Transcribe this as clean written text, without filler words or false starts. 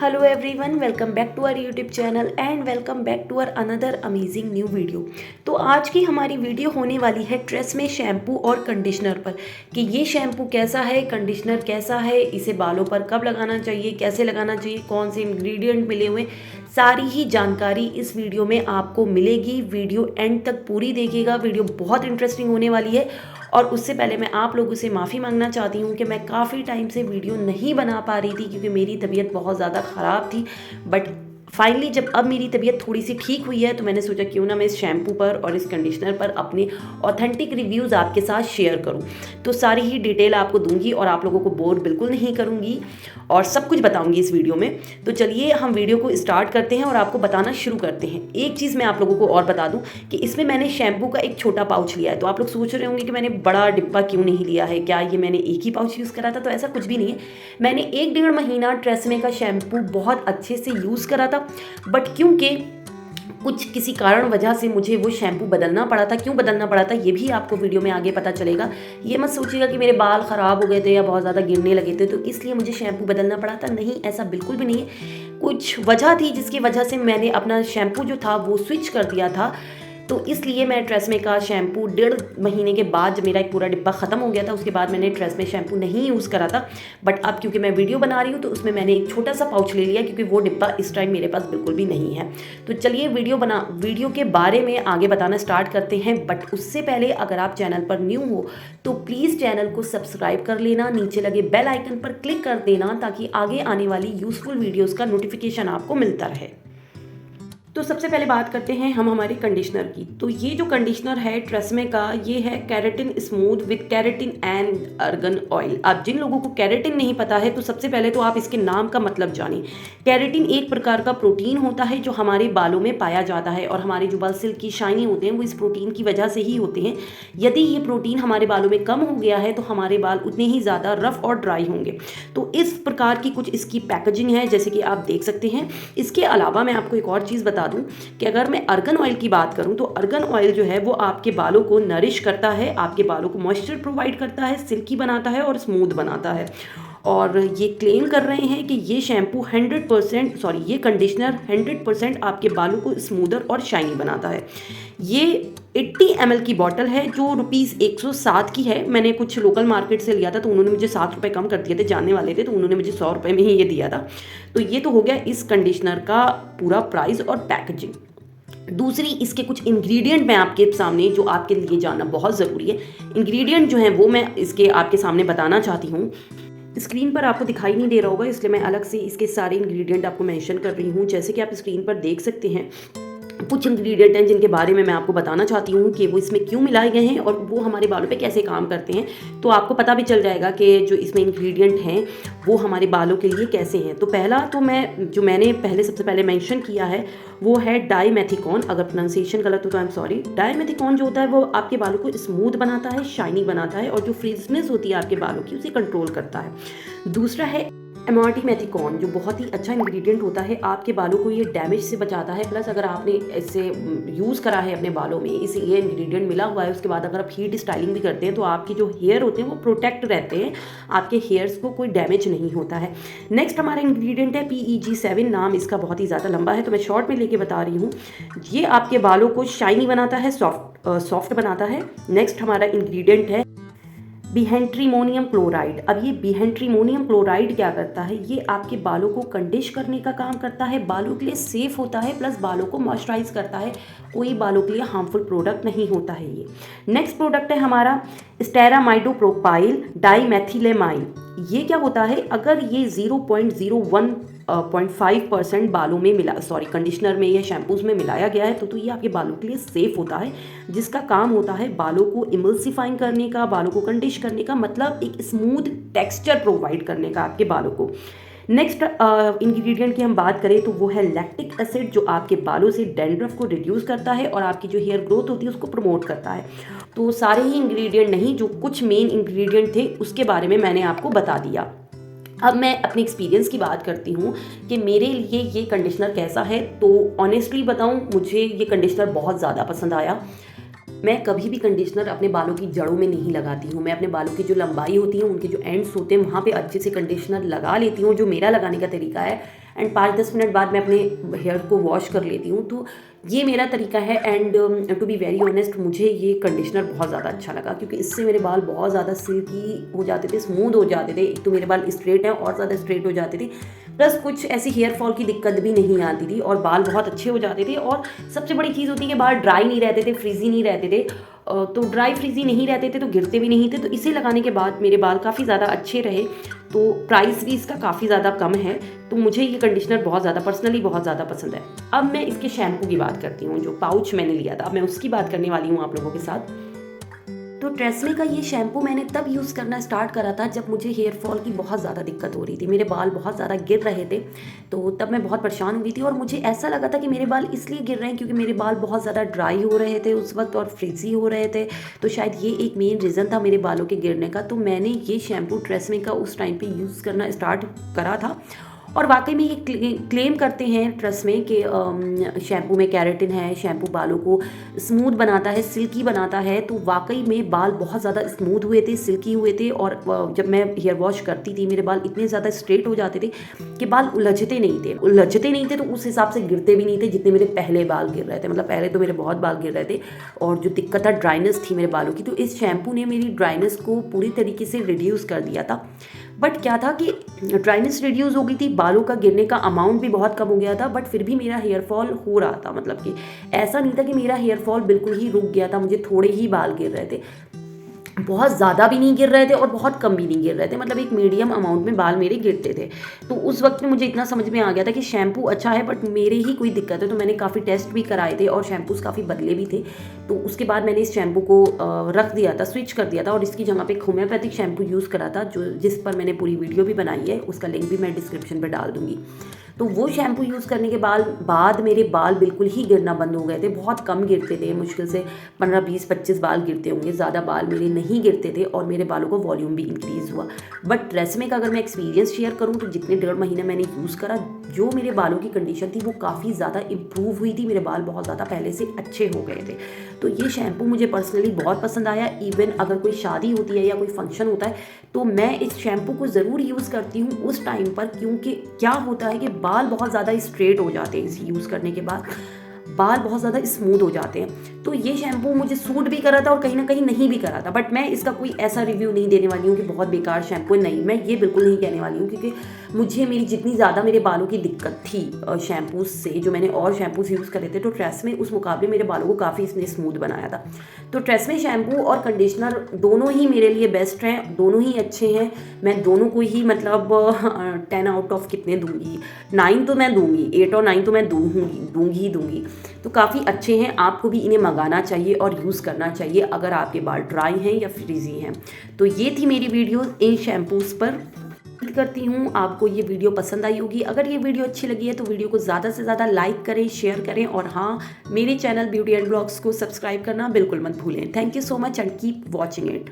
Hello everyone, welcome back to our YouTube channel and welcome back to our another amazing new video. तो आज की हमारी video होने वाली है ट्रेसमे शैम्पू और कंडीशनर पर कि ये शैम्पू कैसा है, कंडीशनर कैसा है, इसे बालों पर कब लगाना चाहिए, कैसे लगाना चाहिए, कौन से इंग्रेडिएंट मिले हुए, सारी ही जानकारी इस वीडियो में आपको मिलेगी। वीडियो एंड तक पूरी देखिएगा, वीडियो बहुत इंटरेस्टिंग होने वाली है। और उससे पहले मैं आप लोगों से माफ़ी मांगना चाहती हूँ कि मैं काफ़ी टाइम से वीडियो नहीं बना पा रही थी क्योंकि मेरी तबीयत बहुत ज़्यादा ख़राब थी। बट फाइनली जब अब मेरी तबीयत थोड़ी सी ठीक हुई है तो मैंने सोचा क्यों ना मैं इस शैम्पू पर और इस कंडीशनर पर अपने ऑथेंटिक रिव्यूज़ आपके साथ शेयर करूं। तो सारी ही डिटेल आपको दूंगी और आप लोगों को बोर बिल्कुल नहीं करूंगी और सब कुछ बताऊंगी इस वीडियो में। तो चलिए हम वीडियो को स्टार्ट करते हैं और आपको बताना शुरू करते हैं। एक चीज़ मैं आप लोगों को और बता दूं कि इसमें मैंने शैम्पू का एक छोटा पाउच लिया है। तो आप लोग सोच रहे होंगे कि मैंने बड़ा डिब्बा क्यों नहीं लिया है, क्या ये मैंने एक ही पाउच यूज़ करा था? तो ऐसा कुछ भी नहीं है। मैंने 1-1.5 महीना ट्रेसमे का शैम्पू बहुत अच्छे से यूज़ करा था, बट क्योंकि कुछ किसी कारण वजह से मुझे वो शैम्पू बदलना पड़ा था। क्यों बदलना पड़ा था ये भी आपको वीडियो में आगे पता चलेगा। ये मत सोचिएगा कि मेरे बाल ख़राब हो गए थे या बहुत ज़्यादा गिरने लगे थे तो इसलिए मुझे शैम्पू बदलना पड़ा था। नहीं, ऐसा बिल्कुल भी नहीं है। कुछ वजह थी जिसकी वजह से मैंने अपना शैम्पू जो था वो स्विच कर दिया था। तो इसलिए मैं ट्रेसमे का शैम्पू 1.5 महीने के बाद जब मेरा एक पूरा डिब्बा ख़त्म हो गया था उसके बाद मैंने ट्रेसमे शैम्पू नहीं यूज़ करा था। बट अब क्योंकि मैं वीडियो बना रही हूँ तो उसमें मैंने एक छोटा सा पाउच ले लिया क्योंकि वो डिब्बा इस टाइम मेरे पास बिल्कुल भी नहीं है। तो चलिए वीडियो के बारे में आगे बताना स्टार्ट करते हैं। बट उससे पहले अगर आप चैनल पर न्यू हो तो प्लीज़ चैनल को सब्सक्राइब कर लेना, नीचे लगे बेल आइकन पर क्लिक कर देना ताकि आगे आने वाली यूज़फुल वीडियोज़ का नोटिफिकेशन आपको मिलता रहे। तो सबसे पहले बात करते हैं हम हमारे कंडीशनर की। तो ये जो कंडीशनर है ट्रेसमे का, ये है keratin smooth with keratin and organ oil. अब जिन लोगों को केराटिन नहीं पता है तो सबसे पहले तो आप इसके नाम का मतलब जानिए। केराटिन एक प्रकार का प्रोटीन होता है जो हमारे बालों में पाया जाता है और हमारे जो बाल सिल्की शाइनी होते हैं वो इस प्रोटीन की वजह से ही होते हैं। यदि ये प्रोटीन हमारे बालों में कम हो गया है तो हमारे बाल उतने ही ज़्यादा रफ और ड्राई होंगे। तो इस प्रकार की कुछ इसकी पैकेजिंग है जैसे कि आप देख सकते हैं। इसके अलावा मैं आपको एक और चीज़ बता दूं कि अगर मैं अर्गन ऑयल की बात करूं तो अर्गन ऑयल जो है वो आपके बालों को नरिश करता है, आपके बालों को मॉइस्चर प्रोवाइड करता है, सिल्की बनाता है और स्मूथ बनाता है। और ये क्लेम कर रहे हैं कि ये शैम्पू 100% ये कंडीशनर 100% आपके बालों को स्मूदर और शाइनी बनाता है। ये 80 ml की बॉटल है जो ₹107 की है। मैंने कुछ लोकल मार्केट से लिया था तो उन्होंने मुझे ₹7 कम कर दिए थे, जानने वाले थे तो उन्होंने मुझे ₹100 में ही ये दिया था। तो ये तो हो गया इस कंडीशनर का पूरा प्राइस और पैकेजिंग। दूसरी इसके कुछ इंग्रेडिएंट मैं आपके सामने जो आपके लिए जानना बहुत ज़रूरी है, इंग्रेडिएंट जो हैं वो मैं इसके आपके सामने बताना चाहती हूँ। स्क्रीन पर आपको दिखाई नहीं दे रहा होगा इसलिए मैं अलग से इसके सारे इंग्रेडिएंट आपको मेंशन कर रही हूँ। जैसे कि आप स्क्रीन पर देख सकते हैं कुछ इंग्रेडिएंट हैं जिनके बारे में मैं आपको बताना चाहती हूँ कि वो इसमें क्यों मिलाए गए हैं और वो हमारे बालों पे कैसे काम करते हैं। तो आपको पता भी चल जाएगा कि जो इसमें इंग्रेडिएंट हैं वो हमारे बालों के लिए कैसे हैं। तो पहला तो मैंने सबसे पहले मेंशन किया है वो है डाईमेथिकॉन। अगर प्रोनाउंसिएशन गलत हो तो आई एम सॉरी। डाईमेथिकॉन जो होता है वो आपके बालों को स्मूथ बनाता है, शाइनी बनाता है और जो फ्रिजनेस होती है आपके बालों की उसे कंट्रोल करता है। दूसरा है एमोर्टिमेथिकॉन जो बहुत ही अच्छा इंग्रेडिएंट होता है, आपके बालों को ये डैमेज से बचाता है। प्लस अगर आपने इससे यूज़ करा है अपने बालों में, इसे ये इंग्रेडिएंट मिला हुआ है, उसके बाद अगर आप हीट स्टाइलिंग भी करते हैं तो आपके जो हेयर होते हैं वो प्रोटेक्ट रहते हैं, आपके हेयर्स को कोई डैमेज नहीं होता है। नेक्स्ट हमारा इंग्रेडिएंट है PEG7। नाम इसका बहुत ही ज़्यादा लंबा है तो मैं शॉर्ट में लेके बता रही हूँ। ये आपके बालों को शाइनी बनाता है, सॉफ्ट बनाता है। नेक्स्ट हमारा इंग्रेडिएंट है बिहेंट्रीमोनियम क्लोराइड। अब ये बिहेंट्रीमोनियम क्लोराइड क्या करता है, ये आपके बालों को कंडिश करने का काम करता है, बालों के लिए सेफ होता है, प्लस बालों को मॉइस्चराइज करता है। कोई बालों के लिए हार्मफुल प्रोडक्ट नहीं होता है ये। नेक्स्ट प्रोडक्ट है हमारा स्टेरामाइडोप्रोपाइल डाईमेथिलेमाइन। ये क्या होता है, अगर ये 0.5% बालों में कंडीशनर में या शैम्पूज में मिलाया गया है तो ये आपके बालों के लिए सेफ होता है, जिसका काम होता है बालों को इमल्सिफाइंग करने का, बालों को कंडिश करने का, मतलब एक स्मूथ टेक्सचर प्रोवाइड करने का आपके बालों को। नेक्स्ट इंग्रेडिएंट की हम बात करें तो वो है लैक्टिक एसिड जो आपके बालों से डैंड्रफ को रिड्यूस करता है और आपकी जो हेयर ग्रोथ होती है उसको प्रमोट करता है। तो सारे ही इंग्रेडिएंट नहीं, जो कुछ मेन इंग्रेडिएंट थे उसके बारे में मैंने आपको बता दिया। अब मैं अपने एक्सपीरियंस की बात करती हूँ कि मेरे लिए ये कंडीशनर कैसा है। तो ऑनेस्टली बताऊँ, मुझे ये कंडीशनर बहुत ज़्यादा पसंद आया। मैं कभी भी कंडीशनर अपने बालों की जड़ों में नहीं लगाती हूँ। मैं अपने बालों की जो लंबाई होती है, उनके जो एंड्स होते हैं, वहाँ पे अच्छे से कंडीशनर लगा लेती हूँ। जो मेरा लगाने का तरीका है, एंड 5-10 मिनट बाद मैं अपने हेयर को वॉश कर लेती हूँ। तो ये मेरा तरीका है। And to be very honest, मुझे ये कंडीशनर बहुत ज़्यादा अच्छा लगा, क्योंकि इससे मेरे बाल बहुत ज़्यादा सिल्की हो जाते थे, स्मूथ हो जाते थे। एक तो मेरे बाल स्ट्रेट हैं और ज़्यादा स्ट्रेट हो जाते थे, प्लस कुछ ऐसी हेयर फॉल की दिक्कत भी नहीं आती थी और बाल बहुत अच्छे हो जाते थे। और सबसे बड़ी चीज़ होती है कि बाल ड्राई नहीं रहते थे, फ्रीजी नहीं रहते थे। तो ड्राई फ्रीजी नहीं रहते थे तो गिरते भी नहीं थे। तो इसे लगाने के बाद मेरे बाल काफ़ी ज़्यादा अच्छे रहे। तो प्राइस भी इसका काफ़ी ज़्यादा कम है। तो मुझे ये कंडीशनर बहुत ज़्यादा पर्सनली बहुत ज़्यादा पसंद है। अब मैं इसके शैम्पू की बात करती हूँ, जो पाउच मैंने लिया था, अब मैं उसकी बात करने वाली हूँ आप लोगों के साथ। तो ट्रेस्मे का ये शैम्पू मैंने तब यूज़ करना स्टार्ट करा था जब मुझे हेयर फॉल की बहुत ज़्यादा दिक्कत हो रही थी। मेरे बाल बहुत ज़्यादा गिर रहे थे, तो तब मैं बहुत परेशान हुई थी और मुझे ऐसा लगा था कि मेरे बाल इसलिए गिर रहे हैं क्योंकि मेरे बाल बहुत ज़्यादा ड्राई हो रहे थे उस वक्त और फ्रिजी हो रहे थे। तो शायद ये एक मेन रीज़न था मेरे बालों के गिरने का। तो मैंने ये शैम्पू ट्रेस्मे का उस टाइम पर यूज़ करना स्टार्ट करा था और वाकई में ये क्लेम करते हैं ट्रेस्मे के शैम्पू में केराटिन है, शैम्पू बालों को स्मूथ बनाता है, सिल्की बनाता है। तो वाकई में बाल बहुत ज़्यादा स्मूथ हुए थे, सिल्की हुए थे। और जब मैं हेयर वॉश करती थी मेरे बाल इतने ज़्यादा स्ट्रेट हो जाते थे कि बाल उलझते नहीं थे तो उस हिसाब से गिरते भी नहीं थे जितने मेरे पहले बाल गिर रहे थे। मतलब पहले तो मेरे बहुत बाल गिर रहे थे और जो दिक्कत था ड्राइनेस थी मेरे बालों की, तो इस शैम्पू ने मेरी ड्राइनेस को पूरी तरीके से रिड्यूस कर दिया था। बट क्या था कि ड्राइनेस रिड्यूस हो गई थी, बालों का गिरने का अमाउंट भी बहुत कम हो गया था, बट फिर भी मेरा हेयर फॉल हो रहा था। मतलब कि ऐसा नहीं था कि मेरा हेयर फॉल बिल्कुल ही रुक गया था, मुझे थोड़े ही बाल गिर रहे थे, बहुत ज़्यादा भी नहीं गिर रहे थे और बहुत कम भी नहीं गिर रहे थे। मतलब एक मीडियम अमाउंट में बाल मेरे गिरते थे। तो उस वक्त में मुझे इतना समझ में आ गया था कि शैम्पू अच्छा है बट मेरे ही कोई दिक्कत है। तो मैंने काफ़ी टेस्ट भी कराए थे और शैम्पूज़ काफ़ी बदले भी थे। तो उसके बाद मैंने इस शैम्पू को रख दिया था, स्विच कर दिया था और इसकी जगह पे एक होम्योपैथिक शैम्पू यूज़ करा था, जिस पर मैंने पूरी वीडियो भी बनाई है, उसका लिंक भी मैं डिस्क्रिप्शन पर डाल दूँगी। तो वो शैम्पू यूज़ करने के बाद मेरे बाल बिल्कुल ही गिरना बंद हो गए थे। बहुत कम गिरते थे, मुश्किल से 15, 20, 25 बाल गिरते होंगे, ज़्यादा बाल मेरे नहीं गिरते थे और मेरे बालों का वॉल्यूम भी इंक्रीज़ हुआ। बट ट्रेस्मे का अगर मैं एक्सपीरियंस शेयर करूँ तो जितने 1.5 महीने मैंने यूज़ करा, जो मेरे बालों की कंडीशन थी वो काफ़ी ज़्यादा इम्प्रूव हुई थी। मेरे बाल बहुत ज़्यादा पहले से अच्छे हो गए थे। तो ये शैम्पू मुझे पर्सनली बहुत पसंद आया। इवन अगर कोई शादी होती है या कोई फंक्शन होता है तो मैं इस शैम्पू को ज़रूर यूज़ करती हूँ उस टाइम पर, क्योंकि क्या होता है कि बाल बहुत ज़्यादा स्ट्रेट हो जाते हैं इसे यूज़ करने के बाद, बाल बहुत ज़्यादा स्मूथ हो जाते हैं। तो ये शैम्पू मुझे सूट भी करा था और कहीं ना कहीं नहीं भी करा था। बट मैं इसका कोई ऐसा रिव्यू नहीं देने वाली हूँ कि बहुत बेकार शैम्पू है, नहीं, मैं ये बिल्कुल नहीं कहने वाली हूँ, क्योंकि मुझे मेरी जितनी ज़्यादा मेरे बालों की दिक्कत थी शैम्पूज से, जो मैंने और शैम्पूज यूज़ करे थे, तो ट्रेस्मे उस मुकाबले मेरे बालों को काफ़ी इसने स्मूथ बनाया था। तो ट्रेस्मे शैम्पू और कंडीशनर दोनों ही मेरे लिए बेस्ट हैं, दोनों ही अच्छे हैं। मैं दोनों को ही मतलब 10 आउट ऑफ कितने दूंगी, 9 तो मैं दूंगी, 8 और 9 तो मैं दूंगी। तो काफ़ी अच्छे हैं, आपको भी इन्हें मंगाना चाहिए और यूज़ करना चाहिए अगर आपके बाल ड्राई हैं या फ्रीजी हैं। तो ये थी मेरी वीडियो इन शैम्पूज़ पर। उम्मीद करती हूँ आपको ये वीडियो पसंद आई होगी। अगर ये वीडियो अच्छी लगी है तो वीडियो को ज़्यादा से ज़्यादा लाइक करें, शेयर करें और हाँ, मेरे चैनल ब्यूटी एंड ब्लॉग्स को सब्सक्राइब करना बिल्कुल मत भूलें। Thank you so much and keep watching it.